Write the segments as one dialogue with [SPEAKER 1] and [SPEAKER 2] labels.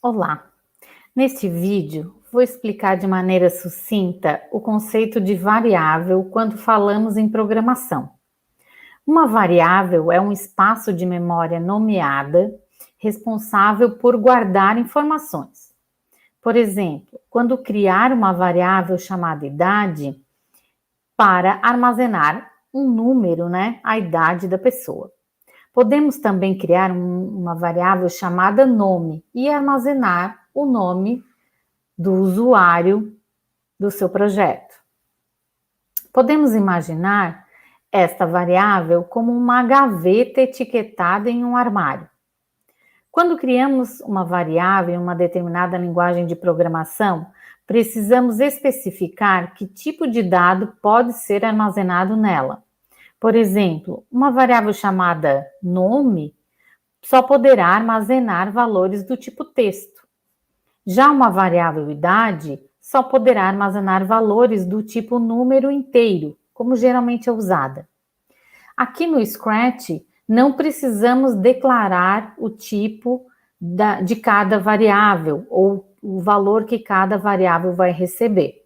[SPEAKER 1] Olá! Neste vídeo, vou explicar de maneira sucinta o conceito de variável quando falamos em programação. Uma variável é um espaço de memória nomeada responsável por guardar informações. Por exemplo, quando criar uma variável chamada idade para armazenar um número, a idade da pessoa. Podemos também criar uma variável chamada nome e armazenar o nome do usuário do seu projeto. Podemos imaginar esta variável como uma gaveta etiquetada em um armário. Quando criamos uma variável em uma determinada linguagem de programação, precisamos especificar que tipo de dado pode ser armazenado nela. Por exemplo, uma variável chamada nome só poderá armazenar valores do tipo texto. Já uma variável idade só poderá armazenar valores do tipo número inteiro, como geralmente é usada. Aqui no Scratch, não precisamos declarar o tipo de cada variável ou o valor que cada variável vai receber.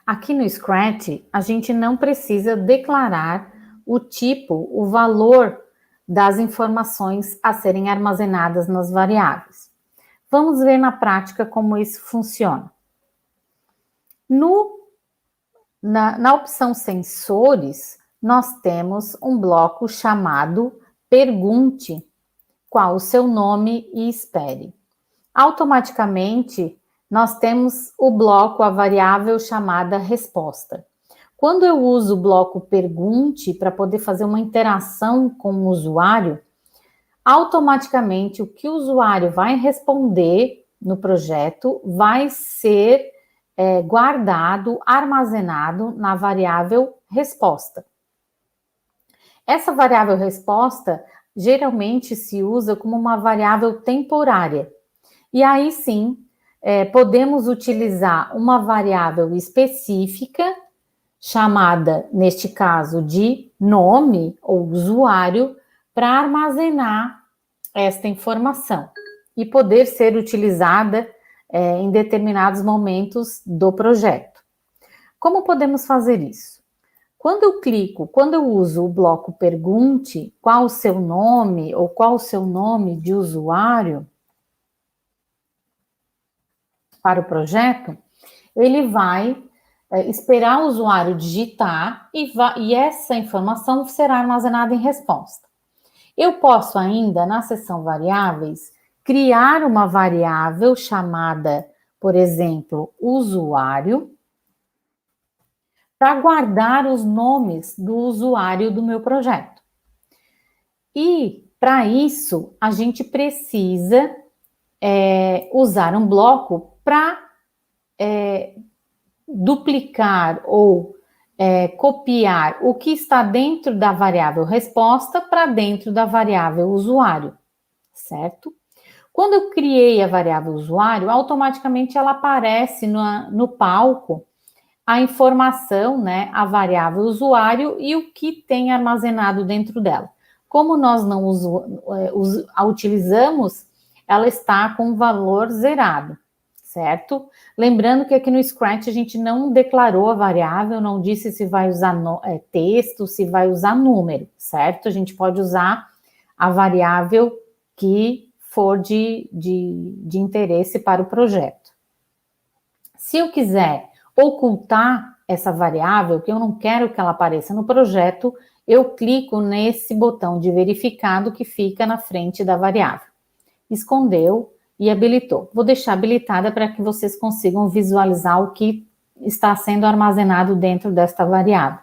[SPEAKER 1] Aqui no Scratch, a gente não precisa declarar o tipo, o valor das informações a serem armazenadas nas variáveis. Vamos ver na prática como isso funciona. Na opção Sensores, nós temos um bloco chamado Pergunte qual o seu nome e espere. Automaticamente, nós temos o bloco, a variável chamada Resposta. Quando eu uso o bloco Pergunte para poder fazer uma interação com o usuário, automaticamente o que o usuário vai responder no projeto vai ser guardado, armazenado na variável resposta. Essa variável resposta geralmente se usa como uma variável temporária. E aí sim, podemos utilizar uma variável específica, chamada, neste caso, de nome ou usuário, para armazenar esta informação e poder ser utilizada em determinados momentos do projeto. Como podemos fazer isso? Quando eu uso o bloco Pergunte qual o seu nome ou qual o seu nome de usuário para o projeto, ele vai esperar o usuário digitar e essa informação será armazenada em resposta. Eu posso ainda, na seção variáveis, criar uma variável chamada, por exemplo, usuário, para guardar os nomes do usuário do meu projeto. E, para isso, a gente precisa usar um bloco para duplicar ou copiar o que está dentro da variável resposta para dentro da variável usuário, certo? Quando eu criei a variável usuário, automaticamente ela aparece no palco a informação, a variável usuário e o que tem armazenado dentro dela. Como nós não a utilizamos, ela está com o valor zerado, certo? Lembrando que aqui no Scratch a gente não declarou a variável, não disse se vai usar texto, se vai usar número, certo? A gente pode usar a variável que for de interesse para o projeto. Se eu quiser ocultar essa variável, que eu não quero que ela apareça no projeto, eu clico nesse botão de verificado que fica na frente da variável. Escondeu e habilitou. Vou deixar habilitada para que vocês consigam visualizar o que está sendo armazenado dentro desta variável.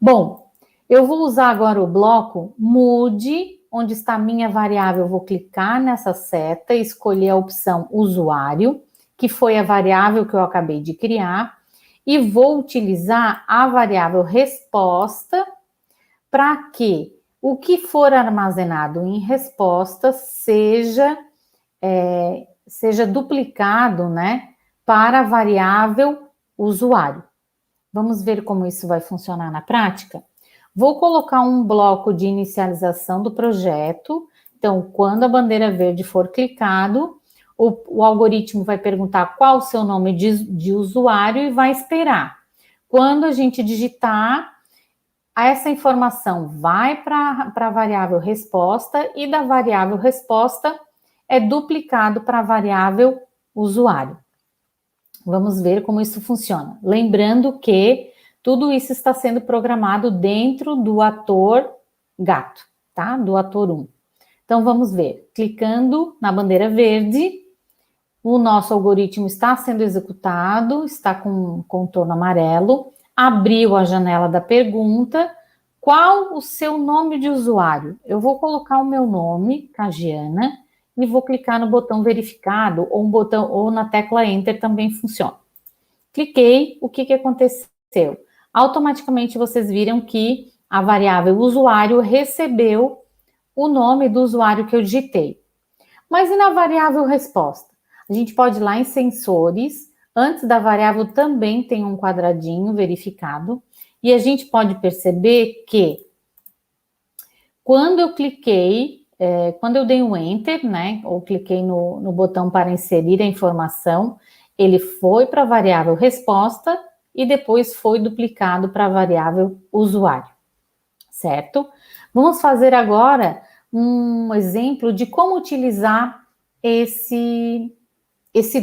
[SPEAKER 1] Bom, eu vou usar agora o bloco Mude, onde está a minha variável. Eu vou clicar nessa seta e escolher a opção usuário, que foi a variável que eu acabei de criar, e vou utilizar a variável resposta para que o que for armazenado em resposta seja duplicado, para a variável usuário. Vamos ver como isso vai funcionar na prática? Vou colocar um bloco de inicialização do projeto. Então, quando a bandeira verde for clicado, o algoritmo vai perguntar qual o seu nome de usuário e vai esperar. Quando a gente digitar, essa informação vai para a variável resposta e da variável resposta é duplicado para a variável usuário. Vamos ver como isso funciona. Lembrando que tudo isso está sendo programado dentro do ator gato, tá? Do ator 1. Então, vamos ver. Clicando na bandeira verde, o nosso algoritmo está sendo executado, está com um contorno amarelo, abriu a janela da pergunta. Qual o seu nome de usuário? Eu vou colocar o meu nome, Cagiana, e vou clicar no botão verificado ou na tecla Enter também funciona. Cliquei, o que aconteceu? Automaticamente vocês viram que a variável usuário recebeu o nome do usuário que eu digitei. Mas e na variável resposta? A gente pode ir lá em sensores, antes da variável também tem um quadradinho verificado, e a gente pode perceber que quando eu cliquei, quando eu dei um Enter, né, ou cliquei no botão para inserir a informação, ele foi para a variável resposta e depois foi duplicado para a variável usuário, certo? Vamos fazer agora um exemplo de como utilizar esse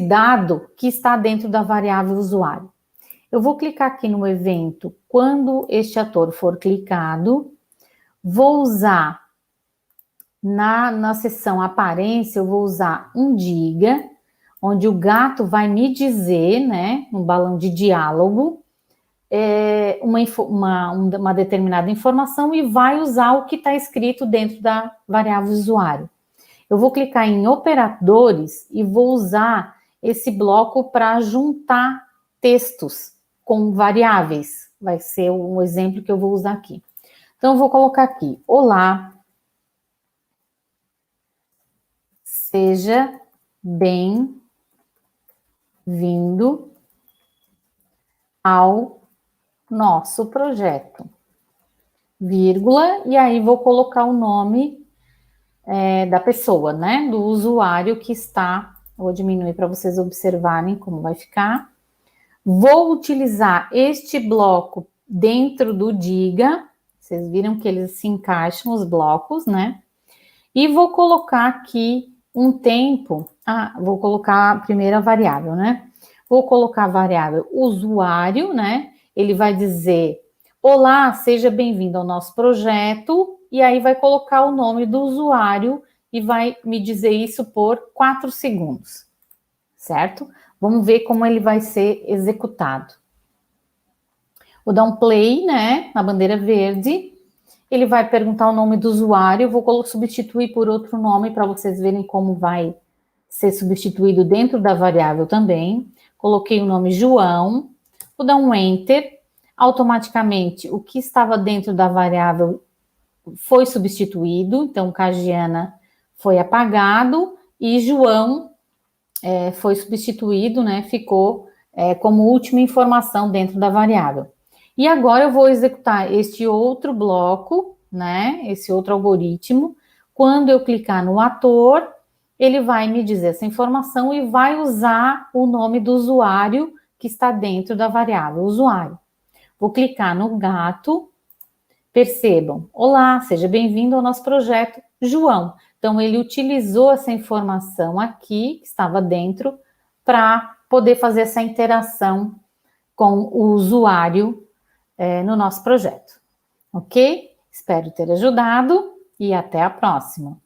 [SPEAKER 1] dado que está dentro da variável usuário. Eu vou clicar aqui no evento, quando este ator for clicado, vou usar na seção aparência, eu vou usar um diga, onde o gato vai me dizer, né, um balão de diálogo, uma determinada informação e vai usar o que está escrito dentro da variável usuário. Eu vou clicar em operadores e vou usar esse bloco para juntar textos com variáveis. Vai ser um exemplo que eu vou usar aqui. Então, eu vou colocar aqui, olá, seja bem-vindo ao nosso projeto, vírgula, e aí vou colocar o nome da pessoa, né, do usuário que está, vou diminuir para vocês observarem como vai ficar. Vou utilizar este bloco dentro do diga, vocês viram que eles se encaixam, os blocos, né, e vou colocar aqui um tempo, vou colocar a primeira variável, né, vou colocar a variável usuário, né, ele vai dizer, olá, seja bem-vindo ao nosso projeto, e aí vai colocar o nome do usuário e vai me dizer isso por 4 segundos, certo? Vamos ver como ele vai ser executado. Vou dar um play, né, na bandeira verde, ele vai perguntar o nome do usuário, vou substituir por outro nome para vocês verem como vai ser substituído dentro da variável também. Coloquei o nome João, vou dar um Enter, automaticamente o que estava dentro da variável foi substituído, então Cagiana foi apagado e João foi substituído, né, ficou como última informação dentro da variável. E agora eu vou executar este outro bloco, né, esse outro algoritmo. Quando eu clicar no ator, ele vai me dizer essa informação e vai usar o nome do usuário que está dentro da variável usuário. Vou clicar no gato, percebam, olá, seja bem-vindo ao nosso projeto, João. Então, ele utilizou essa informação aqui, que estava dentro, para poder fazer essa interação com o usuário no nosso projeto. Ok? Espero ter ajudado e até a próxima.